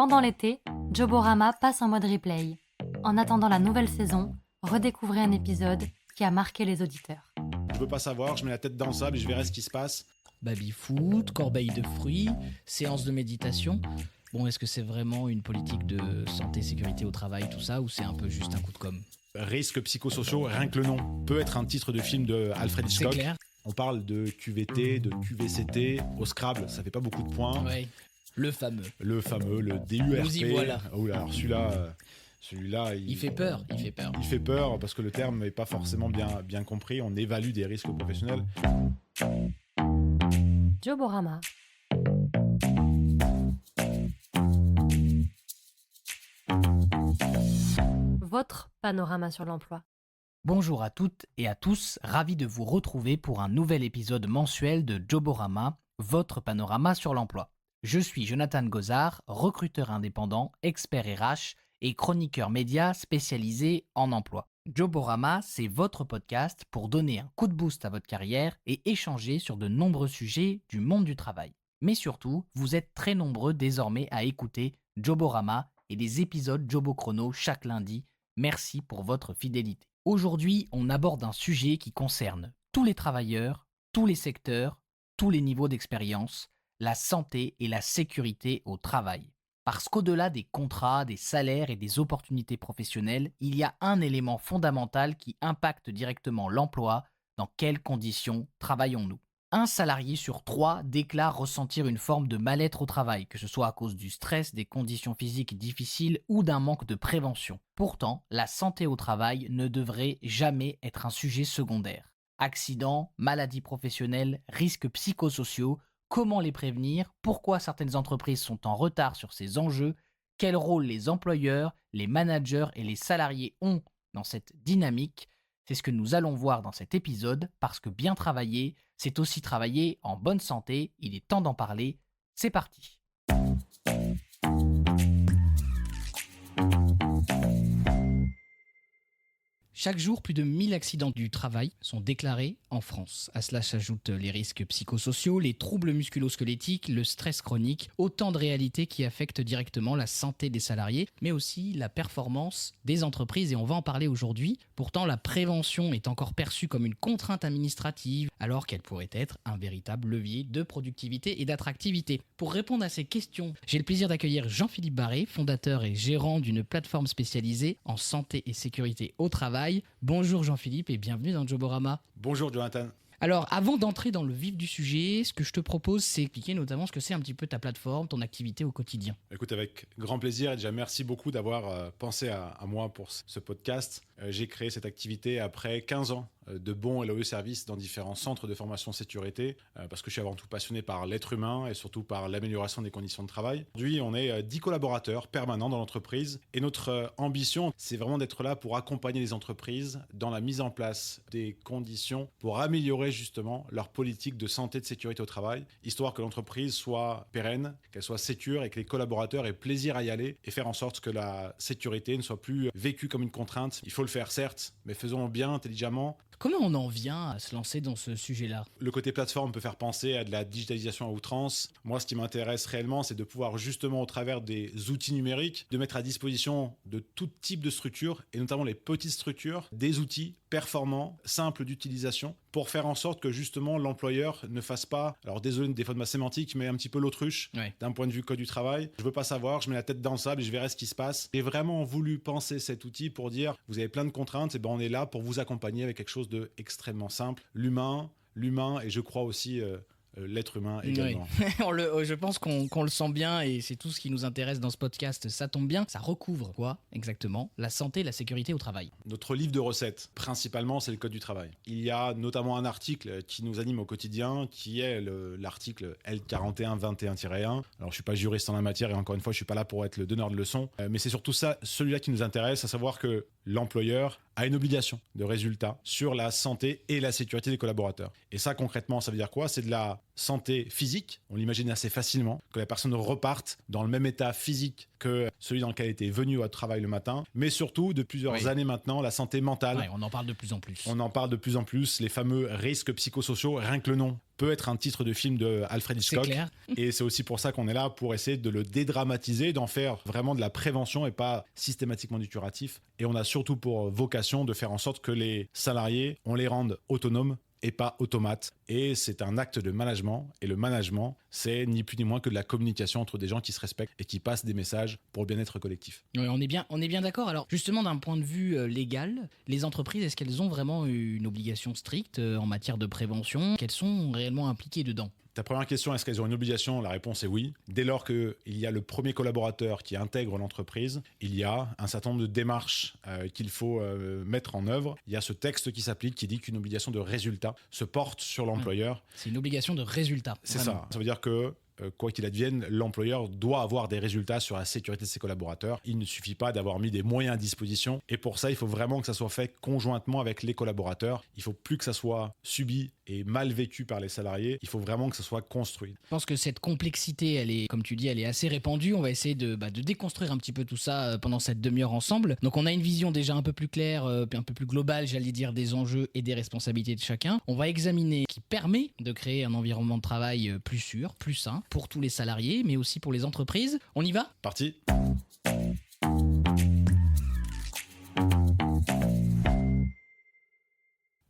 Pendant l'été, Joborama passe en mode replay. En attendant la nouvelle saison, redécouvrez un épisode qui a marqué les auditeurs. Je veux pas savoir, je mets la tête dans le sable et je verrai ce qui se passe. Baby-foot, corbeille de fruits, séance de méditation. Bon, est-ce que c'est vraiment une politique de santé, sécurité au travail, tout ça, ou c'est un peu juste un coup de com'? Risques psychosociaux, rien que le nom peut être un titre de film de Alfred C'est Hitchcock. clair. On parle de QVT, de QVCT, au Scrabble, ça fait pas beaucoup de points. Ouais. Le fameux. Le fameux, le DURP. Nous y voilà. Oh là, alors celui-là, Il fait peur. Il fait peur parce que le terme n'est pas forcément bien compris. On évalue des risques professionnels. Joborama. Votre panorama sur l'emploi. Bonjour à toutes et à tous, ravi de vous retrouver pour un nouvel épisode mensuel de Joborama, votre panorama sur l'emploi. Je suis Jonathan Gozard, recruteur indépendant, expert RH et chroniqueur média spécialisé en emploi. Joborama, c'est votre podcast pour donner un coup de boost à votre carrière et échanger sur de nombreux sujets du monde du travail. Mais surtout, vous êtes très nombreux désormais à écouter Joborama et les épisodes Jobo Chrono chaque lundi. Merci pour votre fidélité. Aujourd'hui, on aborde un sujet qui concerne tous les travailleurs, tous les secteurs, tous les niveaux d'expérience, la santé et la sécurité au travail. Parce qu'au-delà des contrats, des salaires et des opportunités professionnelles, il y a un élément fondamental qui impacte directement l'emploi. Dans quelles conditions travaillons-nous ? Un salarié sur 3 déclare ressentir une forme de mal-être au travail, que ce soit à cause du stress, des conditions physiques difficiles ou d'un manque de prévention. Pourtant, la santé au travail ne devrait jamais être un sujet secondaire. Accidents, maladies professionnelles, risques psychosociaux, comment les prévenir, pourquoi certaines entreprises sont en retard sur ces enjeux, quel rôle les employeurs, les managers et les salariés ont dans cette dynamique. C'est ce que nous allons voir dans cet épisode, parce que bien travailler, c'est aussi travailler en bonne santé. Il est temps d'en parler. C'est parti. Chaque jour, plus de 1000 accidents du travail sont déclarés en France. À cela s'ajoutent les risques psychosociaux, les troubles musculo-squelettiques, le stress chronique, autant de réalités qui affectent directement la santé des salariés, mais aussi la performance des entreprises, et on va en parler aujourd'hui. Pourtant, la prévention est encore perçue comme une contrainte administrative, alors qu'elle pourrait être un véritable levier de productivité et d'attractivité. Pour répondre à ces questions, j'ai le plaisir d'accueillir Jean-Philippe Barré, fondateur et gérant d'une plateforme spécialisée en santé et sécurité au travail. Bonjour Jean-Philippe et bienvenue dans Joborama. Bonjour Jonathan. Alors, avant d'entrer dans le vif du sujet, ce que je te propose, c'est expliquer notamment ce que c'est un petit peu ta plateforme, ton activité au quotidien. Écoute, avec grand plaisir, et déjà merci beaucoup d'avoir pensé à moi pour ce podcast. J'ai créé cette activité après 15 ans de bons et loyaux services dans différents centres de formation sécurité, parce que je suis avant tout passionné par l'être humain et surtout par l'amélioration des conditions de travail. Aujourd'hui, on est 10 collaborateurs permanents dans l'entreprise, et notre ambition, c'est vraiment d'être là pour accompagner les entreprises dans la mise en place des conditions pour améliorer justement leur politique de santé et de sécurité au travail, histoire que l'entreprise soit pérenne, qu'elle soit sécure et que les collaborateurs aient plaisir à y aller, et faire en sorte que la sécurité ne soit plus vécue comme une contrainte. Il faut le faire certes, mais faisons-le bien, intelligemment. Comment on en vient à se lancer dans ce sujet-là ? Le côté plateforme peut faire penser à de la digitalisation à outrance. Moi, ce qui m'intéresse réellement, c'est de pouvoir justement, au travers des outils numériques, de mettre à disposition de tout type de structures, et notamment les petites structures, des outils performants, simples d'utilisation, pour faire en sorte que justement l'employeur ne fasse pas, alors désolé des fois de ma sémantique, mais un petit peu l'autruche d'un point de vue code du travail. Je veux pas savoir, je mets la tête dans le sable et je verrai ce qui se passe. J'ai vraiment voulu penser cet outil pour dire, vous avez plein de contraintes, et ben on est là pour vous accompagner avec quelque chose de extrêmement simple. L'humain, et je crois aussi l'être humain également. Oui. Je pense qu'on le sent bien, et c'est tout ce qui nous intéresse dans ce podcast. Ça tombe bien. Ça recouvre quoi exactement ? La santé et la sécurité au travail. Notre livre de recettes, principalement, c'est le code du travail. Il y a notamment un article qui nous anime au quotidien, qui est l'article L4121-1. Alors, je ne suis pas juriste en la matière, et encore une fois, je ne suis pas là pour être le donneur de leçons, mais c'est surtout ça, celui-là qui nous intéresse, à savoir que l'employeur a une obligation de résultat sur la santé et la sécurité des collaborateurs. Et ça, concrètement, ça veut dire quoi ? C'est de la santé physique, on l'imagine assez facilement, que la personne reparte dans le même état physique que celui dans lequel elle était venue au travail le matin, mais surtout de plusieurs années maintenant, la santé mentale. Ouais, on en parle de plus en plus. On en parle de plus en plus, les fameux risques psychosociaux, rien que le nom peut être un titre de film de Alfred Hitchcock. C'est clair. Et c'est aussi pour ça qu'on est là, pour essayer de le dédramatiser, d'en faire vraiment de la prévention et pas systématiquement du curatif. Et on a surtout pour vocation de faire en sorte que les salariés, on les rende autonomes et pas automates. Et c'est un acte de management. Et le management, c'est ni plus ni moins que de la communication entre des gens qui se respectent et qui passent des messages pour le bien-être collectif. Ouais, on est bien d'accord. Alors justement, d'un point de vue légal, les entreprises, est-ce qu'elles ont vraiment une obligation stricte en matière de prévention? Qu'elles sont réellement impliquées dedans? Ta première question, est-ce qu'elles ont une obligation? La réponse est oui. Dès lors qu'il y a le premier collaborateur qui intègre l'entreprise, il y a un certain nombre de démarches qu'il faut mettre en œuvre. Il y a ce texte qui s'applique qui dit qu'une obligation de résultat se porte sur l'employeur. C'est une obligation de résultat. C'est vraiment. ça. Ça veut dire que quoi qu'il advienne, l'employeur doit avoir des résultats sur la sécurité de ses collaborateurs. Il ne suffit pas d'avoir mis des moyens à disposition. Et pour ça, il faut vraiment que ça soit fait conjointement avec les collaborateurs. Il ne faut plus que ça soit subi et mal vécu par les salariés. Il faut vraiment que ça soit construit. Je pense que cette complexité, elle est, comme tu dis, elle est assez répandue. On va essayer de déconstruire un petit peu tout ça pendant cette demi-heure ensemble. Donc on a une vision déjà un peu plus claire, un peu plus globale, j'allais dire, des enjeux et des responsabilités de chacun. On va examiner ce qui permet de créer un environnement de travail plus sûr, plus sain, pour tous les salariés, mais aussi pour les entreprises. On y va ? Parti ?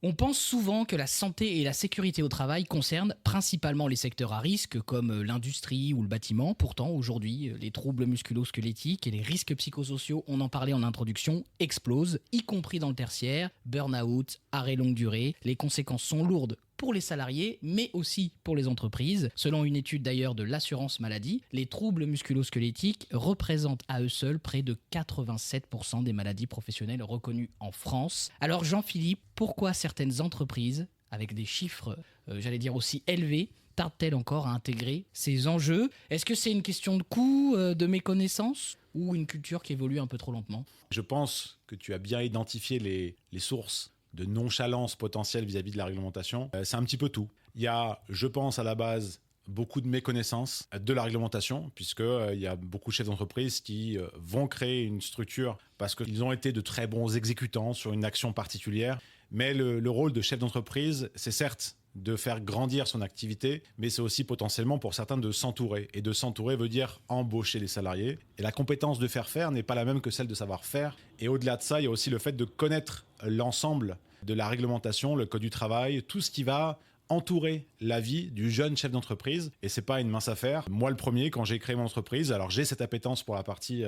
On pense souvent que la santé et la sécurité au travail concernent principalement les secteurs à risque comme l'industrie ou le bâtiment. Pourtant, aujourd'hui, les troubles musculo-squelettiques et les risques psychosociaux, on en parlait en introduction, explosent, y compris dans le tertiaire, burn-out, arrêt longue durée. Les conséquences sont lourdes pour les salariés, mais aussi pour les entreprises. Selon une étude d'ailleurs de l'assurance maladie, les troubles musculo-squelettiques représentent à eux seuls près de 87% des maladies professionnelles reconnues en France. Alors Jean-Philippe, pourquoi certaines entreprises, avec des chiffres, j'allais dire aussi élevés, tardent-elles encore à intégrer ces enjeux? Est-ce que c'est une question de coût, de méconnaissance, ou une culture qui évolue un peu trop lentement? Je pense que tu as bien identifié les sources de nonchalance potentielle vis-à-vis de la réglementation. C'est un petit peu tout. Il y a, je pense, à la base, beaucoup de méconnaissance de la réglementation, puisqu'il y a beaucoup de chefs d'entreprise qui vont créer une structure parce qu'ils ont été de très bons exécutants sur une action particulière. Mais le rôle de chef d'entreprise, c'est certes de faire grandir son activité, mais c'est aussi potentiellement pour certains de s'entourer. Et de s'entourer veut dire embaucher les salariés. Et la compétence de faire n'est pas la même que celle de savoir faire. Et au-delà de ça, il y a aussi le fait de connaître l'ensemble de la réglementation, le code du travail, tout ce qui va entourer la vie du jeune chef d'entreprise. Et c'est pas une mince affaire. Moi, le premier, quand j'ai créé mon entreprise, alors j'ai cette appétence pour la partie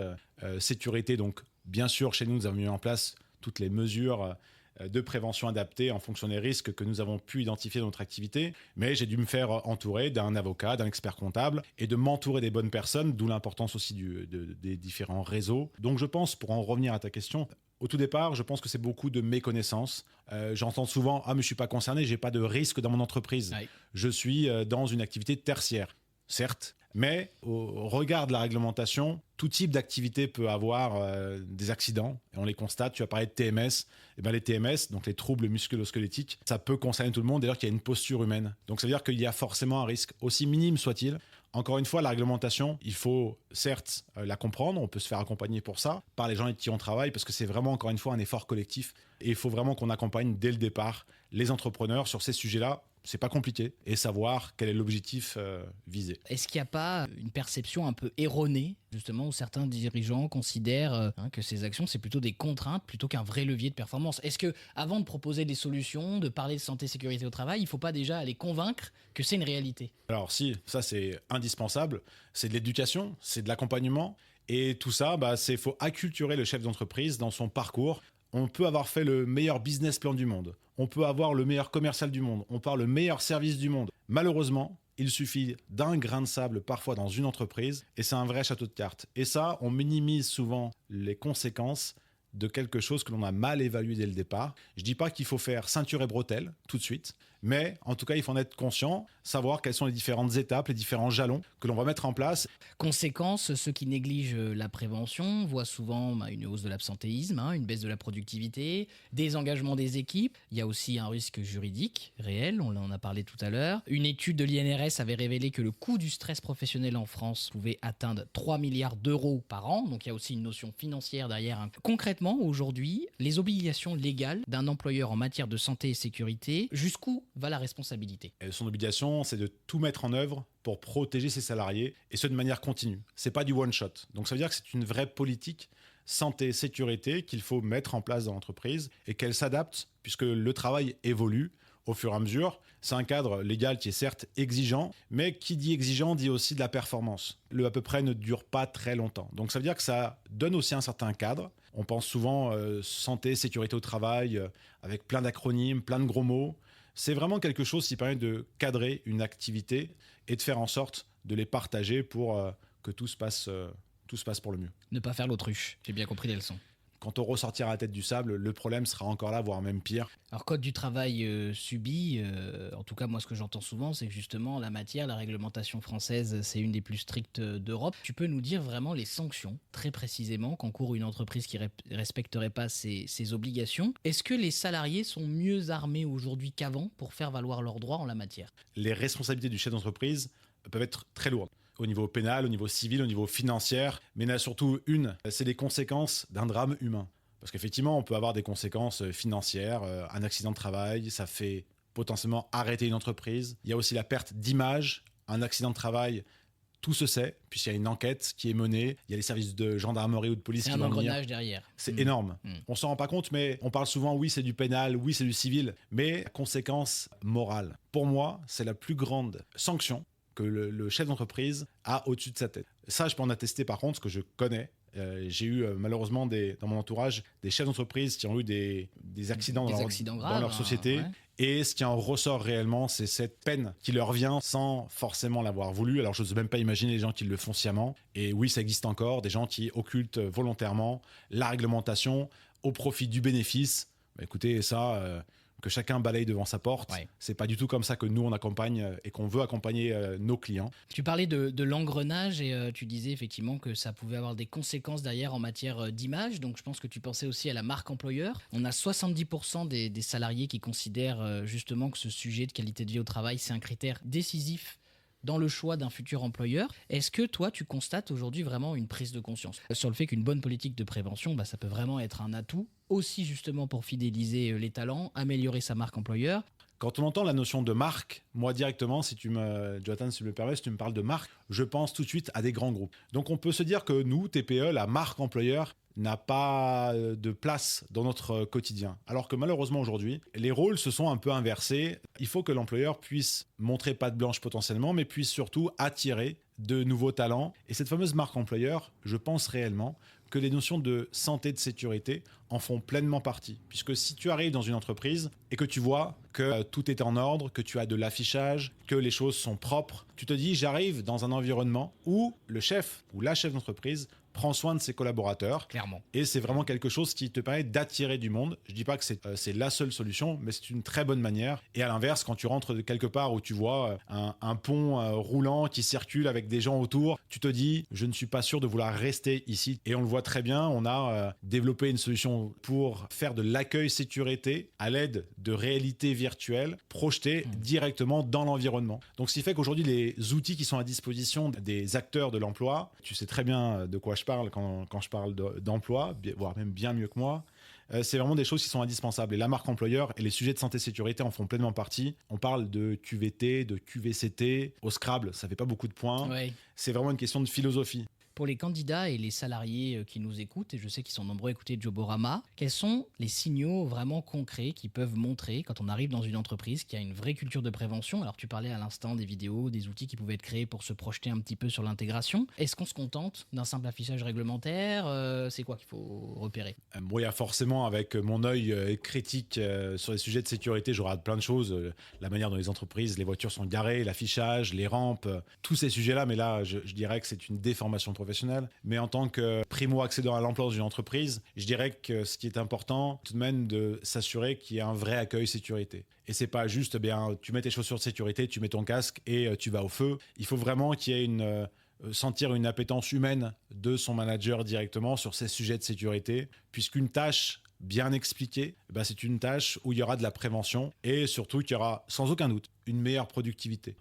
sécurité. Donc, bien sûr, chez nous avons mis en place toutes les mesures de prévention adaptée en fonction des risques que nous avons pu identifier dans notre activité. Mais j'ai dû me faire entourer d'un avocat, d'un expert comptable et de m'entourer des bonnes personnes, d'où l'importance aussi des différents réseaux. Donc je pense, pour en revenir à ta question, au tout départ, je pense que c'est beaucoup de méconnaissance. J'entends souvent « Ah, mais je ne suis pas concerné, je n'ai pas de risque dans mon entreprise. Oui. Je suis dans une activité tertiaire. » Certes, mais au regard de la réglementation, tout type d'activité peut avoir des accidents. Et on les constate. Tu as parlé de TMS. Eh bien, les TMS, donc les troubles musculo-squelettiques, ça peut concerner tout le monde dès lors qu'il y a une posture humaine. Donc ça veut dire qu'il y a forcément un risque, aussi minime soit-il. Encore une fois, la réglementation, il faut certes la comprendre, on peut se faire accompagner pour ça, par les gens avec qui on travaille, parce que c'est vraiment, encore une fois, un effort collectif. Et il faut vraiment qu'on accompagne dès le départ les entrepreneurs sur ces sujets-là. C'est pas compliqué, et savoir quel est l'objectif visé. Est-ce qu'il n'y a pas une perception un peu erronée, justement, où certains dirigeants considèrent que ces actions, c'est plutôt des contraintes plutôt qu'un vrai levier de performance? Est-ce que, avant de proposer des solutions, de parler de santé, sécurité au travail, il ne faut pas déjà aller convaincre que c'est une réalité? Alors si, ça c'est indispensable, c'est de l'éducation, c'est de l'accompagnement, et tout ça, il faut acculturer le chef d'entreprise dans son parcours. On peut avoir fait le meilleur business plan du monde, on peut avoir le meilleur commercial du monde, on peut avoir le meilleur service du monde. Malheureusement, il suffit d'un grain de sable parfois dans une entreprise et c'est un vrai château de cartes. Et ça, on minimise souvent les conséquences de quelque chose que l'on a mal évalué dès le départ. Je ne dis pas qu'il faut faire ceinture et bretelles tout de suite, Mais en tout cas, il faut en être conscient, savoir quelles sont les différentes étapes, les différents jalons que l'on va mettre en place. Conséquence, ceux qui négligent la prévention voient souvent une hausse de l'absentéisme, une baisse de la productivité, des engagements des équipes. Il y a aussi un risque juridique réel, on en a parlé tout à l'heure. Une étude de l'INRS avait révélé que le coût du stress professionnel en France pouvait atteindre 3 milliards d'euros par an. Donc il y a aussi une notion financière derrière. Concrètement, aujourd'hui, les obligations légales d'un employeur en matière de santé et sécurité, jusqu'où va la responsabilité ? Et son obligation, c'est de tout mettre en œuvre pour protéger ses salariés, et ce de manière continue. C'est pas du one shot. Donc ça veut dire que c'est une vraie politique santé, sécurité qu'il faut mettre en place dans l'entreprise et qu'elle s'adapte puisque le travail évolue au fur et à mesure. C'est un cadre légal qui est certes exigeant, mais qui dit exigeant dit aussi de la performance. Le à peu près ne dure pas très longtemps. Donc ça veut dire que ça donne aussi un certain cadre. On pense souvent santé, sécurité au travail, avec plein d'acronymes, plein de gros mots. C'est vraiment quelque chose qui permet de cadrer une activité et de faire en sorte de les partager pour que tout se passe pour le mieux. Ne pas faire l'autruche, j'ai bien compris les leçons. Quand on ressortira la tête du sable, le problème sera encore là, voire même pire. Alors, code du travail subi, en tout cas, moi, ce que j'entends souvent, c'est que justement, la réglementation française, c'est une des plus strictes d'Europe. Tu peux nous dire vraiment les sanctions, très précisément, qu'encourt une entreprise qui ne respecterait pas ses obligations. Est-ce que les salariés sont mieux armés aujourd'hui qu'avant pour faire valoir leurs droits en la matière ? Les responsabilités du chef d'entreprise peuvent être très lourdes. Au niveau pénal, au niveau civil, au niveau financier, mais il y en a surtout une, c'est les conséquences d'un drame humain. Parce qu'effectivement, on peut avoir des conséquences financières, un accident de travail, ça fait potentiellement arrêter une entreprise. Il y a aussi la perte d'image, un accident de travail, tout se sait, puisqu'il y a une enquête qui est menée, il y a les services de gendarmerie ou de police qui vont venir. C'est un engrenage derrière. C'est énorme. On s'en rend pas compte, mais on parle souvent, oui, c'est du pénal, oui, c'est du civil, mais conséquences morales. Pour moi, c'est la plus grande sanction que le chef d'entreprise a au-dessus de sa tête. Ça, je peux en attester par contre, ce que je connais. J'ai eu malheureusement dans mon entourage des chefs d'entreprise qui ont eu des accidents dans leur société. Ouais. Et ce qui en ressort réellement, c'est cette peine qui leur vient sans forcément l'avoir voulu. Alors, je n'ose même pas imaginer les gens qui le font sciemment. Et oui, ça existe encore, des gens qui occultent volontairement la réglementation au profit du bénéfice. Écoutez, ça... que chacun balaye devant sa porte. Ouais. C'est pas du tout comme ça que nous, on accompagne et qu'on veut accompagner nos clients. Tu parlais de l'engrenage et tu disais effectivement que ça pouvait avoir des conséquences derrière en matière d'image. Donc, je pense que tu pensais aussi à la marque employeur. On a 70% des salariés qui considèrent justement que ce sujet de qualité de vie au travail, c'est un critère décisif dans le choix d'un futur employeur. Est-ce que toi, tu constates aujourd'hui vraiment une prise de conscience sur le fait qu'une bonne politique de prévention, ça peut vraiment être un atout, aussi justement pour fidéliser les talents, améliorer sa marque employeur ? Quand on entend la notion de marque, moi directement, Jonathan, si tu me permets, si tu me parles de marque, je pense tout de suite à des grands groupes. Donc on peut se dire que nous, TPE, la marque employeur, n'a pas de place dans notre quotidien. Alors que malheureusement aujourd'hui, les rôles se sont un peu inversés. Il faut que l'employeur puisse montrer patte blanche potentiellement, mais puisse surtout attirer de nouveaux talents. Et cette fameuse marque employeur, je pense réellement que les notions de santé, de sécurité en font pleinement partie. Puisque si tu arrives dans une entreprise et que tu vois que tout est en ordre, que tu as de l'affichage, que les choses sont propres, tu te dis j'arrive dans un environnement où le chef ou la chef d'entreprise prend soin de ses collaborateurs. Clairement. Et c'est vraiment quelque chose qui te permet d'attirer du monde. Je ne dis pas que c'est la seule solution, mais c'est une très bonne manière. Et à l'inverse, quand tu rentres de quelque part où tu vois un pont roulant qui circule avec des gens autour, tu te dis, je ne suis pas sûr de vouloir rester ici. Et on le voit très bien, on a développé une solution pour faire de l'accueil sécurité à l'aide de réalité virtuelle projetée directement dans l'environnement. Donc, ce qui fait qu'aujourd'hui, les outils qui sont à disposition des acteurs de l'emploi, tu sais très bien de quoi je parle quand je parle d'emploi, voire même bien mieux que moi, c'est vraiment des choses qui sont indispensables. Et la marque employeur et les sujets de santé et sécurité en font pleinement partie. On parle de QVT, de QVCT. Au Scrabble, ça fait pas beaucoup de points. Ouais. C'est vraiment une question de philosophie. Pour les candidats et les salariés qui nous écoutent, et je sais qu'ils sont nombreux à écouter Joborama, quels sont les signaux vraiment concrets qui peuvent montrer, quand on arrive dans une entreprise, qu'il y a une vraie culture de prévention ? Alors tu parlais à l'instant des vidéos, des outils qui pouvaient être créés pour se projeter un petit peu sur l'intégration. Est-ce qu'on se contente d'un simple affichage réglementaire ? C'est quoi qu'il faut repérer ? Bon, il y a forcément, avec mon œil critique sur les sujets de sécurité, je regarde plein de choses. La manière dont les entreprises, les voitures sont garées, l'affichage, les rampes, tous ces sujets-là. Mais là, je dirais que c'est une déformation professionnelle. professionnelle. Mais en tant que primo-accédant à l'emploi dans une entreprise, je dirais que ce qui est important, tout de même, de s'assurer qu'il y ait un vrai accueil sécurité. Et c'est pas juste, tu mets tes chaussures de sécurité, tu mets ton casque et tu vas au feu. Il faut vraiment qu'il y ait sentir une appétence humaine de son manager directement sur ces sujets de sécurité, puisqu'une tâche bien expliquée, c'est une tâche où il y aura de la prévention et surtout qu'il y aura sans aucun doute une meilleure productivité.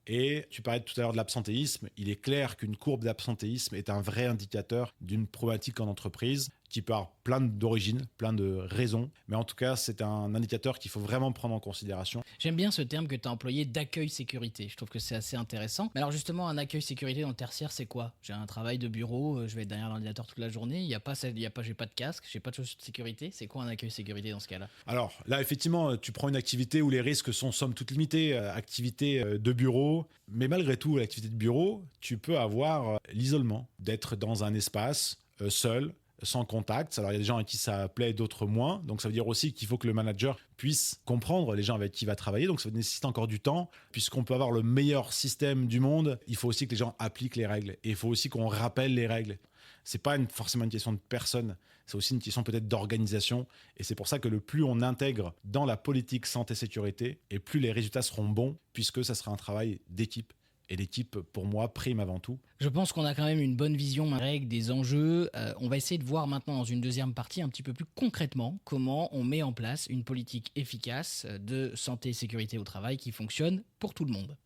Et tu parlais tout à l'heure de l'absentéisme. Il est clair qu'une courbe d'absentéisme est un vrai indicateur d'une problématique en entreprise qui peut avoir plein d'origines, plein de raisons. Mais en tout cas, c'est un indicateur qu'il faut vraiment prendre en considération. J'aime bien ce terme que tu as employé d'accueil sécurité. Je trouve que c'est assez intéressant. Mais alors justement, un accueil sécurité dans le tertiaire, c'est quoi? J'ai un travail de bureau, je vais être derrière l'ordinateur toute la journée. J'ai pas de casque, j'ai pas de chaussures de sécurité. C'est quoi un accueil sécurité dans ce cas-là? Alors là, effectivement, tu prends une activité où les risques sont somme toute limités, activité de bureau. Mais malgré tout, l'activité de bureau, tu peux avoir l'isolement, d'être dans un espace seul, sans contact. Alors il y a des gens avec qui ça plaît, d'autres moins. Donc ça veut dire aussi qu'il faut que le manager puisse comprendre les gens avec qui il va travailler. Donc ça nécessite encore du temps. Puisqu'on peut avoir le meilleur système du monde, il faut aussi que les gens appliquent les règles. Et il faut aussi qu'on rappelle les règles. C'est pas forcément une question de personne. C'est aussi une question peut-être d'organisation. Et c'est pour ça que le plus on intègre dans la politique santé-sécurité, et plus les résultats seront bons, puisque ça sera un travail d'équipe. Et l'équipe, pour moi, prime avant tout. Je pense qu'on a quand même une bonne vision des règles, des enjeux. On va essayer de voir maintenant dans une deuxième partie un petit peu plus concrètement comment on met en place une politique efficace de santé et sécurité au travail qui fonctionne pour tout le monde.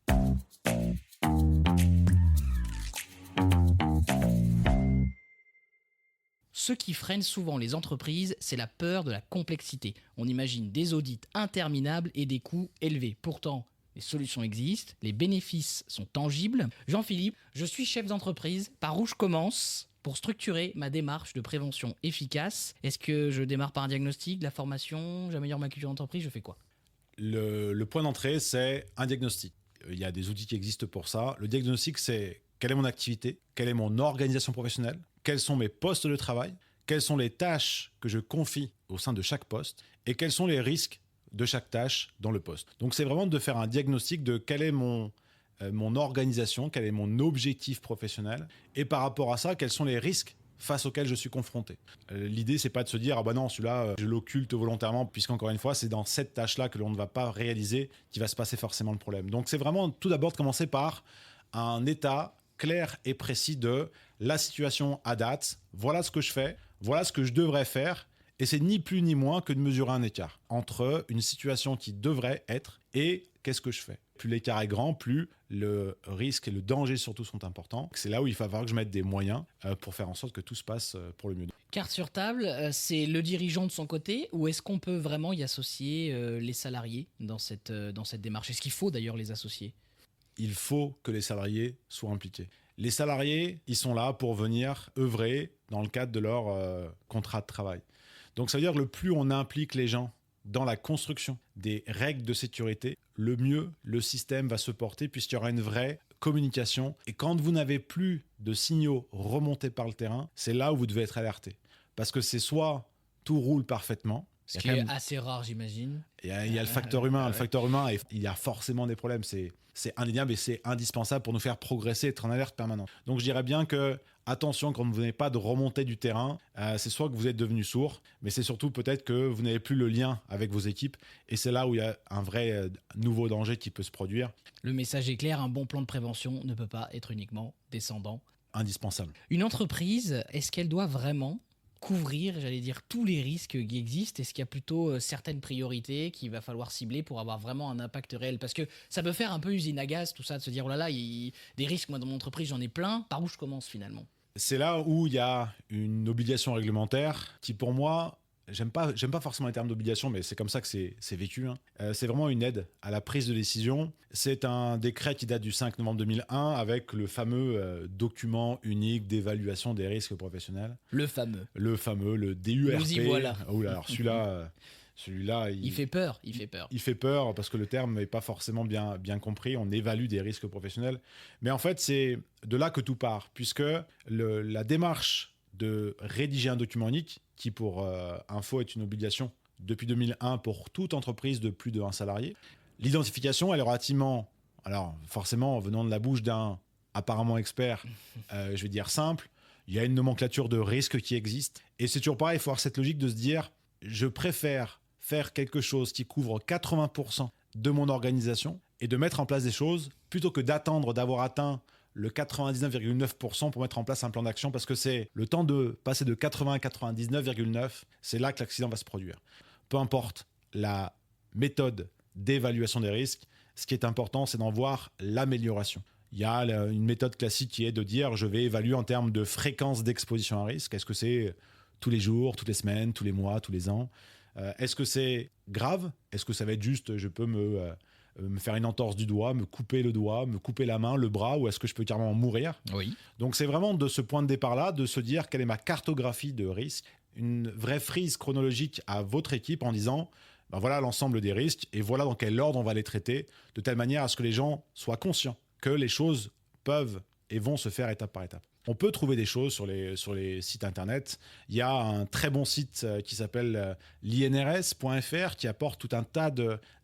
Ce qui freine souvent les entreprises, c'est la peur de la complexité. On imagine des audits interminables et des coûts élevés. Pourtant, les solutions existent, les bénéfices sont tangibles. Jean-Philippe, je suis chef d'entreprise. Par où je commence pour structurer ma démarche de prévention efficace? Est-ce que je démarre par un diagnostic, de la formation, j'améliore ma culture d'entreprise, je fais quoi? Le point d'entrée, c'est un diagnostic. Il y a des outils qui existent pour ça. Le diagnostic, c'est quelle est mon activité, quelle est mon organisation professionnelle, quels sont mes postes de travail, quelles sont les tâches que je confie au sein de chaque poste et quels sont les risques de chaque tâche dans le poste. Donc c'est vraiment de faire un diagnostic de quelle est mon organisation, quel est mon objectif professionnel et par rapport à ça, quels sont les risques face auxquels je suis confronté. L'idée, c'est pas de se dire ah bah non, celui-là, je l'occulte volontairement, puisqu'encore une fois, c'est dans cette tâche-là que l'on ne va pas réaliser qu'il va se passer forcément le problème. Donc c'est vraiment tout d'abord de commencer par un état clair et précis de la situation à date, voilà ce que je fais, voilà ce que je devrais faire. Et c'est ni plus ni moins que de mesurer un écart entre une situation qui devrait être et qu'est-ce que je fais. Plus l'écart est grand, plus le risque et le danger surtout sont importants. C'est là où il va falloir que je mette des moyens pour faire en sorte que tout se passe pour le mieux. Carte sur table, c'est le dirigeant de son côté ou est-ce qu'on peut vraiment y associer les salariés dans cette démarche? Est-ce qu'il faut d'ailleurs les associer? Il faut que les salariés soient impliqués. Les salariés, ils sont là pour venir œuvrer dans le cadre de leur contrat de travail. Donc ça veut dire que le plus on implique les gens dans la construction des règles de sécurité, le mieux le système va se porter puisqu'il y aura une vraie communication. Et quand vous n'avez plus de signaux remontés par le terrain, c'est là où vous devez être alerté. Parce que c'est soit tout roule parfaitement. Ce qui est assez rare, j'imagine. Il y a le facteur humain. Le facteur humain, il y a forcément des problèmes. C'est indéniable et c'est indispensable pour nous faire progresser, être en alerte permanente. Donc je dirais bien que attention, quand vous n'avez pas de remontée du terrain, c'est soit que vous êtes devenu sourd, mais c'est surtout peut-être que vous n'avez plus le lien avec vos équipes. Et c'est là où il y a un vrai nouveau danger qui peut se produire. Le message est clair, un bon plan de prévention ne peut pas être uniquement descendant. Indispensable. Une entreprise, est-ce qu'elle doit vraiment couvrir, j'allais dire, tous les risques qui existent? Est-ce qu'il y a plutôt certaines priorités qu'il va falloir cibler pour avoir vraiment un impact réel? Parce que ça peut faire un peu usine à gaz, tout ça, de se dire, oh là là, des risques, moi dans mon entreprise, j'en ai plein. Par où je commence finalement? C'est là où il y a une obligation réglementaire qui, pour moi, j'aime pas forcément les termes d'obligation, mais c'est comme ça que c'est vécu. C'est vraiment une aide à la prise de décision. C'est un décret qui date du 5 novembre 2001 avec le fameux document unique d'évaluation des risques professionnels. Le fameux, le DURP. Nous y voilà. Oh là, alors celui-là, il fait peur. Il fait peur parce que le terme n'est pas forcément bien compris. On évalue des risques professionnels. Mais en fait, c'est de là que tout part, puisque la démarche de rédiger un document unique, qui pour info est une obligation depuis 2001 pour toute entreprise de plus de 1 salarié. L'identification, elle est relativement, alors forcément venant de la bouche d'un apparemment expert, je vais dire simple. Il y a une nomenclature de risques qui existe. Et c'est toujours pareil, il faut avoir cette logique de se dire, je préfère faire quelque chose qui couvre 80% de mon organisation et de mettre en place des choses plutôt que d'attendre d'avoir atteint le 99,9% pour mettre en place un plan d'action, parce que c'est le temps de passer de 80 à 99,9, c'est là que l'accident va se produire. Peu importe la méthode d'évaluation des risques, ce qui est important, c'est d'en voir l'amélioration. Il y a une méthode classique qui est de dire je vais évaluer en termes de fréquence d'exposition à risque. Est-ce que c'est tous les jours, toutes les semaines, tous les mois, tous les ans ? Est-ce que c'est grave ? Est-ce que ça va être juste je peux me faire une entorse du doigt, me couper le doigt, me couper la main, le bras, ou est-ce que je peux carrément mourir ? Oui. Donc c'est vraiment de ce point de départ-là, de se dire quelle est ma cartographie de risque, une vraie frise chronologique à votre équipe en disant ben voilà l'ensemble des risques et voilà dans quel ordre on va les traiter, de telle manière à ce que les gens soient conscients que les choses peuvent et vont se faire étape par étape. On peut trouver des choses sur les sites internet. Il y a un très bon site qui s'appelle l'inrs.fr qui apporte tout un tas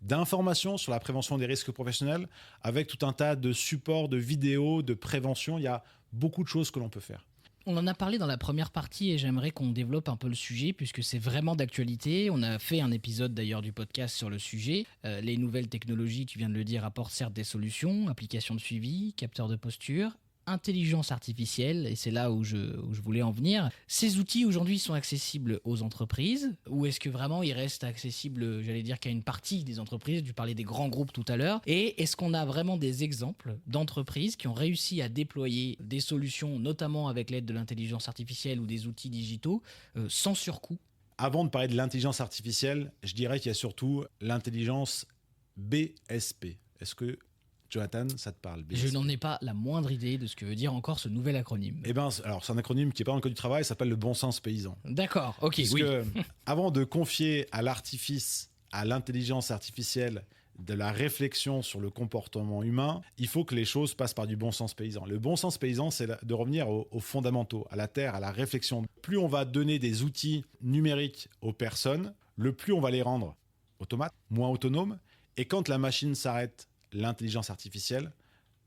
d'informations sur la prévention des risques professionnels avec tout un tas de supports, de vidéos, de prévention. Il y a beaucoup de choses que l'on peut faire. On en a parlé dans la première partie et j'aimerais qu'on développe un peu le sujet puisque c'est vraiment d'actualité. On a fait un épisode d'ailleurs du podcast sur le sujet. Les nouvelles technologies, tu viens de le dire, apportent certes des solutions, applications de suivi, capteurs de posture, intelligence artificielle, et c'est là où je voulais en venir. Ces outils aujourd'hui sont accessibles aux entreprises ou est-ce que vraiment ils restent accessibles, j'allais dire, qu'à une partie des entreprises ? Tu parlais des grands groupes tout à l'heure. Et est-ce qu'on a vraiment des exemples d'entreprises qui ont réussi à déployer des solutions, notamment avec l'aide de l'intelligence artificielle ou des outils digitaux, sans surcoût ? Avant de parler de l'intelligence artificielle, je dirais qu'il y a surtout l'intelligence BSP. Est-ce que Jonathan, ça te parle ? BSP. Je n'en ai pas la moindre idée de ce que veut dire encore ce nouvel acronyme. Eh ben, alors c'est un acronyme qui n'est pas dans le code du travail, ça s'appelle le bon sens paysan. D'accord, ok, Puisque oui. avant de confier à l'artifice, à l'intelligence artificielle, de la réflexion sur le comportement humain, il faut que les choses passent par du bon sens paysan. Le bon sens paysan, c'est de revenir aux fondamentaux, à la terre, à la réflexion. Plus on va donner des outils numériques aux personnes, le plus on va les rendre automates, moins autonomes. Et quand la machine s'arrête, l'intelligence artificielle,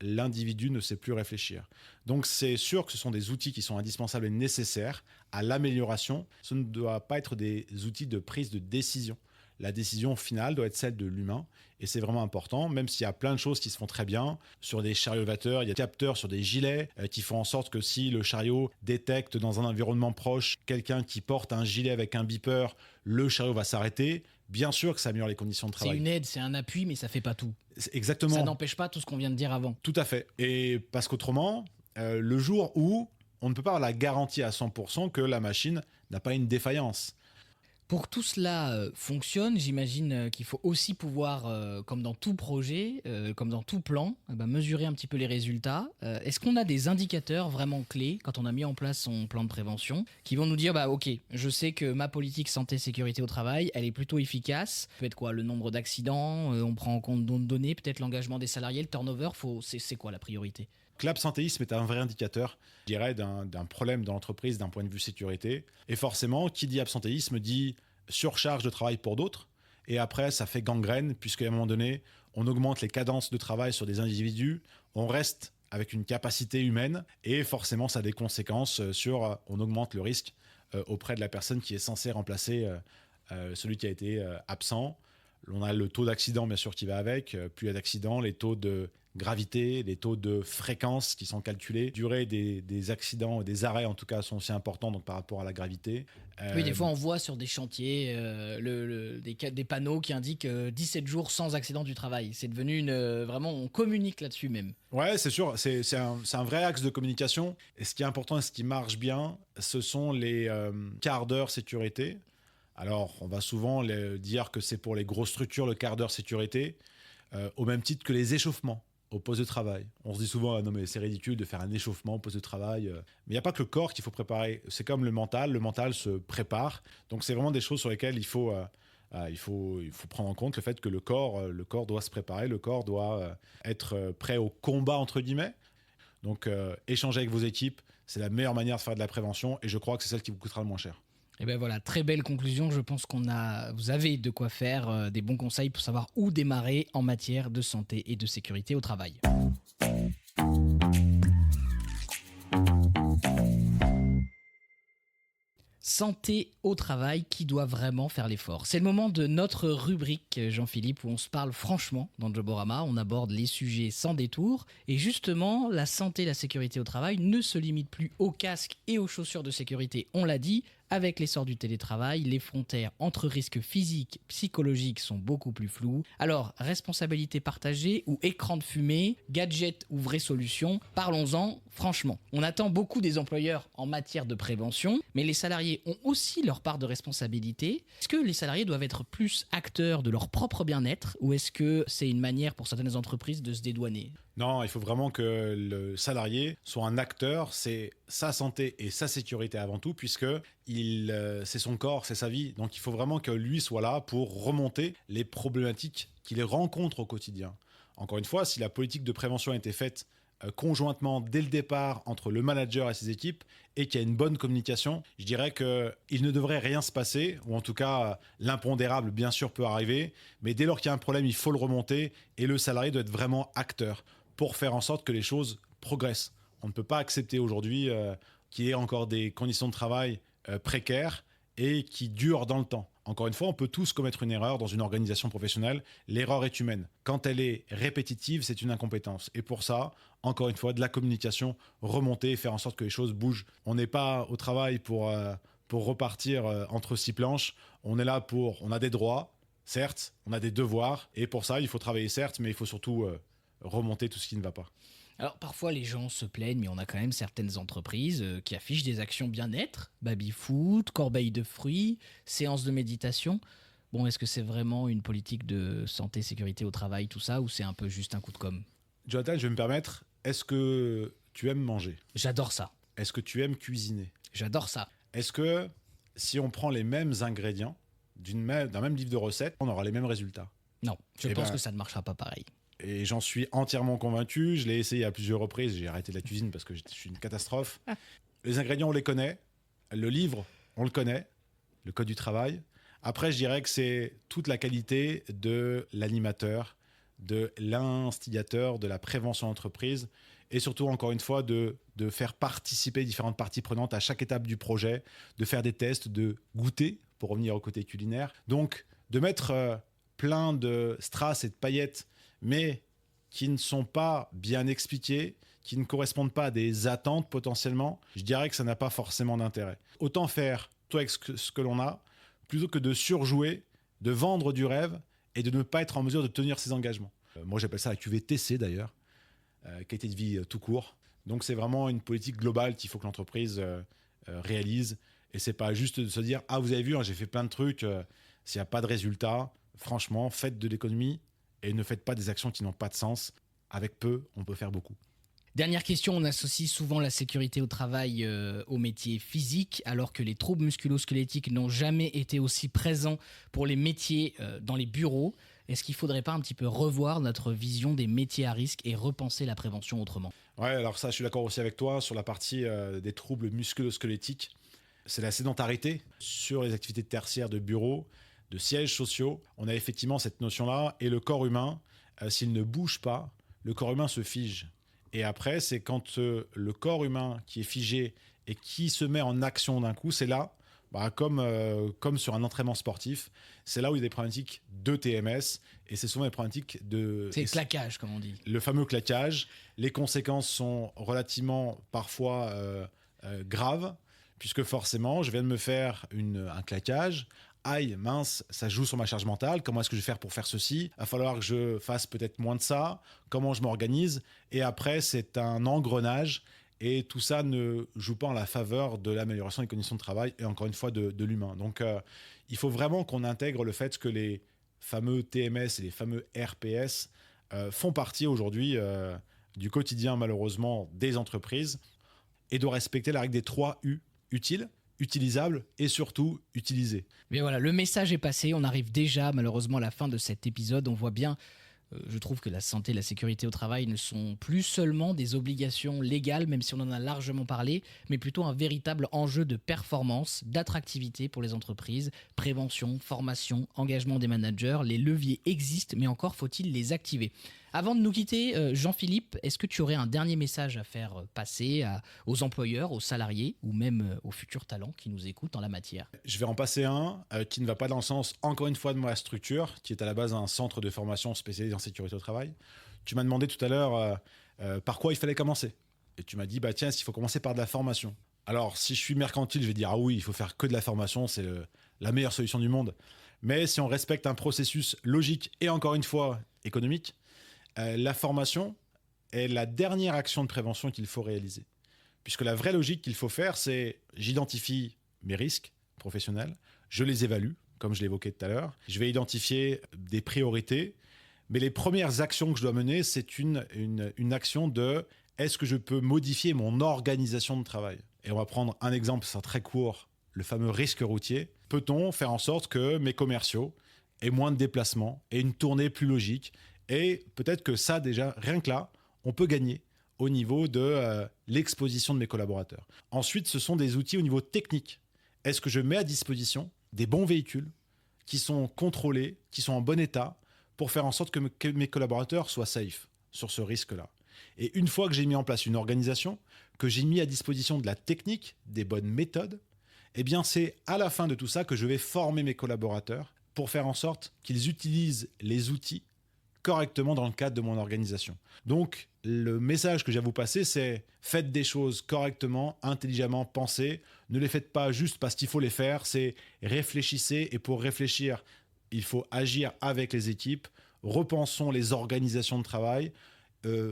l'individu ne sait plus réfléchir. Donc c'est sûr que ce sont des outils qui sont indispensables et nécessaires à l'amélioration. Ce ne doit pas être des outils de prise de décision. La décision finale doit être celle de l'humain et c'est vraiment important, même s'il y a plein de choses qui se font très bien. Sur des chariots élévateurs, il y a des capteurs sur des gilets qui font en sorte que si le chariot détecte dans un environnement proche quelqu'un qui porte un gilet avec un beeper, le chariot va s'arrêter. Bien sûr que ça améliore les conditions de travail. C'est une aide, c'est un appui, mais ça fait pas tout. Exactement. Ça n'empêche pas tout ce qu'on vient de dire avant. Tout à fait. Et parce qu'autrement, le jour où on ne peut pas avoir la garantie à 100% que la machine n'a pas une défaillance. Pour que tout cela fonctionne, j'imagine qu'il faut aussi pouvoir, comme dans tout projet, comme dans tout plan, mesurer un petit peu les résultats. Est-ce qu'on a des indicateurs vraiment clés quand on a mis en place son plan de prévention qui vont nous dire ok, je sais que ma politique santé-sécurité au travail, elle est plutôt efficace. Ça peut être quoi ? Le nombre d'accidents, on prend en compte d'autres données, peut-être l'engagement des salariés, le turnover, c'est quoi la priorité ? L'absentéisme est un vrai indicateur, je dirais, d'un problème dans l'entreprise d'un point de vue sécurité. Et forcément, qui dit absentéisme dit surcharge de travail pour d'autres. Et après, ça fait gangrène, puisqu'à un moment donné, on augmente les cadences de travail sur des individus, on reste avec une capacité humaine, et forcément, ça a des conséquences sur, on augmente le risque auprès de la personne qui est censée remplacer celui qui a été absent. On a le taux d'accident, bien sûr, qui va avec. Plus il y a d'accidents, les taux de gravité, les taux de fréquence qui sont calculés. Durée des accidents, des arrêts en tout cas, sont aussi importants donc, par rapport à la gravité. Oui, des fois on voit sur des chantiers des panneaux qui indiquent 17 jours sans accident du travail. C'est devenu vraiment, on communique là-dessus même. Ouais, c'est sûr, c'est un vrai axe de communication. Et ce qui est important et ce qui marche bien, ce sont les quarts d'heure sécurité. Alors, on va souvent dire que c'est pour les grosses structures le quart d'heure sécurité, au même titre que les échauffements au poste de travail. On se dit souvent, ah non mais c'est ridicule de faire un échauffement au poste de travail. Mais il n'y a pas que le corps qu'il faut préparer. C'est comme le mental se prépare. Donc c'est vraiment des choses sur lesquelles il faut prendre en compte le fait que le corps doit se préparer, le corps doit être prêt au combat entre guillemets. Donc échanger avec vos équipes, c'est la meilleure manière de faire de la prévention et je crois que c'est celle qui vous coûtera le moins cher. Et bien voilà, très belle conclusion. Je pense vous avez de quoi faire, des bons conseils pour savoir où démarrer en matière de santé et de sécurité au travail. Santé au travail, qui doit vraiment faire l'effort? C'est le moment de notre rubrique, Jean-Philippe, où on se parle franchement dans Joborama. On aborde les sujets sans détour. Et justement, la santé et la sécurité au travail ne se limitent plus aux casques et aux chaussures de sécurité, on l'a dit. Avec l'essor du télétravail, les frontières entre risques physiques, psychologiques sont beaucoup plus floues. Alors, responsabilité partagée ou écran de fumée, gadget ou vraie solution, parlons-en franchement. On attend beaucoup des employeurs en matière de prévention, mais les salariés ont aussi leur part de responsabilité. Est-ce que les salariés doivent être plus acteurs de leur propre bien-être ou est-ce que c'est une manière pour certaines entreprises de se dédouaner ? Non, il faut vraiment que le salarié soit un acteur, c'est sa santé et sa sécurité avant tout, puisque c'est son corps, c'est sa vie. Donc il faut vraiment que lui soit là pour remonter les problématiques qu'il rencontre au quotidien. Encore une fois, si la politique de prévention a été faite conjointement dès le départ entre le manager et ses équipes et qu'il y a une bonne communication, je dirais qu'il ne devrait rien se passer, ou en tout cas l'impondérable bien sûr peut arriver, mais dès lors qu'il y a un problème, il faut le remonter et le salarié doit être vraiment acteur pour faire en sorte que les choses progressent. On ne peut pas accepter aujourd'hui qu'il y ait encore des conditions de travail précaires et qui durent dans le temps. Encore une fois, on peut tous commettre une erreur dans une organisation professionnelle. L'erreur est humaine. Quand elle est répétitive, c'est une incompétence. Et pour ça, encore une fois, de la communication, remonter et faire en sorte que les choses bougent. On n'est pas au travail pour repartir entre six planches. On est là on a des droits, certes, on a des devoirs. Et pour ça, il faut travailler, certes, mais il faut surtout remonter tout ce qui ne va pas. Alors parfois les gens se plaignent, mais on a quand même certaines entreprises qui affichent des actions bien-être, baby-foot, corbeille de fruits, séance de méditation. Bon, est-ce que c'est vraiment une politique de santé, sécurité au travail, tout ça, ou c'est un peu juste un coup de com'? Jonathan, je vais me permettre, est-ce que tu aimes manger? J'adore ça. Est-ce que tu aimes cuisiner? J'adore ça. Est-ce que si on prend les mêmes ingrédients d'un même livre de recettes, on aura les mêmes résultats? Non, je pense que ça ne marchera pas pareil. Et j'en suis entièrement convaincu. Je l'ai essayé à plusieurs reprises. J'ai arrêté la cuisine parce que je suis une catastrophe. Les ingrédients, on les connaît. Le livre, on le connaît. Le code du travail. Après, je dirais que c'est toute la qualité de l'animateur, de l'instigateur, de la prévention d'entreprise. Et surtout, encore une fois, de faire participer différentes parties prenantes à chaque étape du projet, de faire des tests, de goûter, pour revenir au côté culinaire. Donc, de mettre plein de strass et de paillettes mais qui ne sont pas bien expliqués, qui ne correspondent pas à des attentes potentiellement, je dirais que ça n'a pas forcément d'intérêt. Autant faire tout avec ce que l'on a, plutôt que de surjouer, de vendre du rêve et de ne pas être en mesure de tenir ses engagements. Moi, j'appelle ça la QVTC d'ailleurs, qualité de vie tout court. Donc, c'est vraiment une politique globale qu'il faut que l'entreprise réalise. Et c'est pas juste de se dire « Ah, vous avez vu, hein, j'ai fait plein de trucs, s'il n'y a pas de résultat, franchement, faites de l'économie. » Et ne faites pas des actions qui n'ont pas de sens. Avec peu, on peut faire beaucoup. Dernière question, on associe souvent la sécurité au travail au métier physique, alors que les troubles musculo-squelettiques n'ont jamais été aussi présents pour les métiers dans les bureaux. Est-ce qu'il ne faudrait pas un petit peu revoir notre vision des métiers à risque et repenser la prévention autrement? Ouais, alors ça, je suis d'accord aussi avec toi sur la partie des troubles musculo-squelettiques. C'est la sédentarité sur les activités tertiaires de bureau, de sièges sociaux. On a effectivement cette notion-là. Et le corps humain, s'il ne bouge pas, le corps humain se fige. Et après, c'est quand le corps humain qui est figé et qui se met en action d'un coup, c'est là, comme sur un entraînement sportif, c'est là où il y a des problématiques de TMS. Et c'est souvent des problématiques de... C'est le claquage, comme on dit. Le fameux claquage. Les conséquences sont relativement parfois graves, puisque forcément, je viens de me faire un claquage. Aïe, mince, ça joue sur ma charge mentale. Comment est-ce que je vais faire pour faire ceci? Il va falloir que je fasse peut-être moins de ça. Comment je m'organise? Et après, c'est un engrenage. Et tout ça ne joue pas en la faveur de l'amélioration des conditions de travail et encore une fois de l'humain. Donc, il faut vraiment qu'on intègre le fait que les fameux TMS et les fameux RPS font partie aujourd'hui du quotidien, malheureusement, des entreprises et de respecter la règle des 3 U, utile, utilisable et surtout utilisé. Mais voilà, le message est passé, on arrive déjà malheureusement à la fin de cet épisode, on voit bien, je trouve que la santé et la sécurité au travail ne sont plus seulement des obligations légales, même si on en a largement parlé, mais plutôt un véritable enjeu de performance, d'attractivité pour les entreprises, prévention, formation, engagement des managers, les leviers existent, mais encore faut-il les activer. Avant de nous quitter, Jean-Philippe, est-ce que tu aurais un dernier message à faire passer aux employeurs, aux salariés ou même aux futurs talents qui nous écoutent en la matière? Je vais en passer un qui ne va pas dans le sens, encore une fois, de ma structure, qui est à la base un centre de formation spécialisé en sécurité au travail. Tu m'as demandé tout à l'heure par quoi il fallait commencer. Et tu m'as dit, tiens, il faut commencer par de la formation. Alors, si je suis mercantile, je vais dire, ah oui, il faut faire que de la formation, c'est la meilleure solution du monde. Mais si on respecte un processus logique et encore une fois économique, la formation est la dernière action de prévention qu'il faut réaliser. Puisque la vraie logique qu'il faut faire, c'est j'identifie mes risques professionnels, je les évalue, comme je l'évoquais tout à l'heure, je vais identifier des priorités, mais les premières actions que je dois mener, c'est une action de est-ce que je peux modifier mon organisation de travail? Et on va prendre un exemple, c'est très court, le fameux risque routier. Peut-on faire en sorte que mes commerciaux aient moins de déplacements, aient une tournée plus logique? Et peut-être que ça, déjà, rien que là, on peut gagner au niveau de l'exposition de mes collaborateurs. Ensuite, ce sont des outils au niveau technique. Est-ce que je mets à disposition des bons véhicules qui sont contrôlés, qui sont en bon état, pour faire en sorte que mes collaborateurs soient safe sur ce risque-là? Et une fois que j'ai mis en place une organisation, que j'ai mis à disposition de la technique, des bonnes méthodes, eh bien c'est à la fin de tout ça que je vais former mes collaborateurs pour faire en sorte qu'ils utilisent les outils correctement dans le cadre de mon organisation. Donc, le message que j'ai à vous passer, c'est faites des choses correctement, intelligemment, pensez. Ne les faites pas juste parce qu'il faut les faire, c'est réfléchissez. Et pour réfléchir, il faut agir avec les équipes. Repensons les organisations de travail.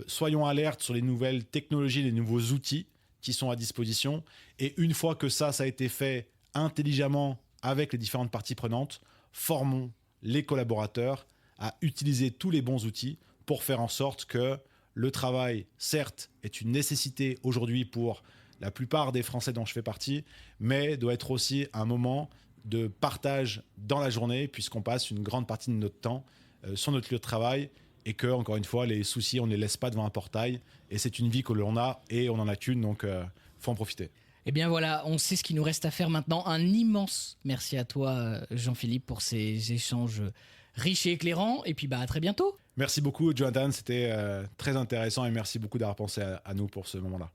Soyons alertes sur les nouvelles technologies, les nouveaux outils qui sont à disposition. Et une fois que ça a été fait intelligemment avec les différentes parties prenantes, formons les collaborateurs à utiliser tous les bons outils pour faire en sorte que le travail, certes, est une nécessité aujourd'hui pour la plupart des Français dont je fais partie, mais doit être aussi un moment de partage dans la journée, puisqu'on passe une grande partie de notre temps sur notre lieu de travail, et que, encore une fois, les soucis, on ne les laisse pas devant un portail, et c'est une vie que l'on a, et on n'en a qu'une, donc faut en profiter. Eh bien voilà, on sait ce qu'il nous reste à faire maintenant. Un immense merci à toi, Jean-Philippe, pour ces échanges riches et éclairants. Et puis à très bientôt. Merci beaucoup, Jonathan. C'était très intéressant et merci beaucoup d'avoir pensé à nous pour ce moment-là.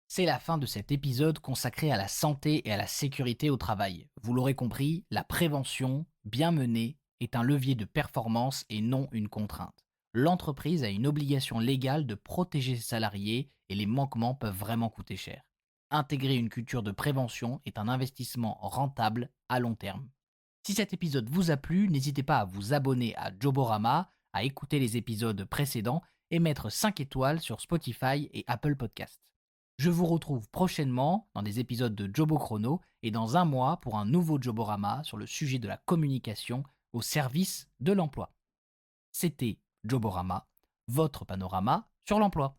C'est la fin de cet épisode consacré à la santé et à la sécurité au travail. Vous l'aurez compris, la prévention, bien menée, est un levier de performance et non une contrainte. L'entreprise a une obligation légale de protéger ses salariés et les manquements peuvent vraiment coûter cher. Intégrer une culture de prévention est un investissement rentable à long terme. Si cet épisode vous a plu, n'hésitez pas à vous abonner à Joborama, à écouter les épisodes précédents et mettre 5 étoiles sur Spotify et Apple Podcasts. Je vous retrouve prochainement dans des épisodes de Jobo Chrono et dans un mois pour un nouveau Joborama sur le sujet de la communication au service de l'emploi. C'était Joborama, votre panorama sur l'emploi.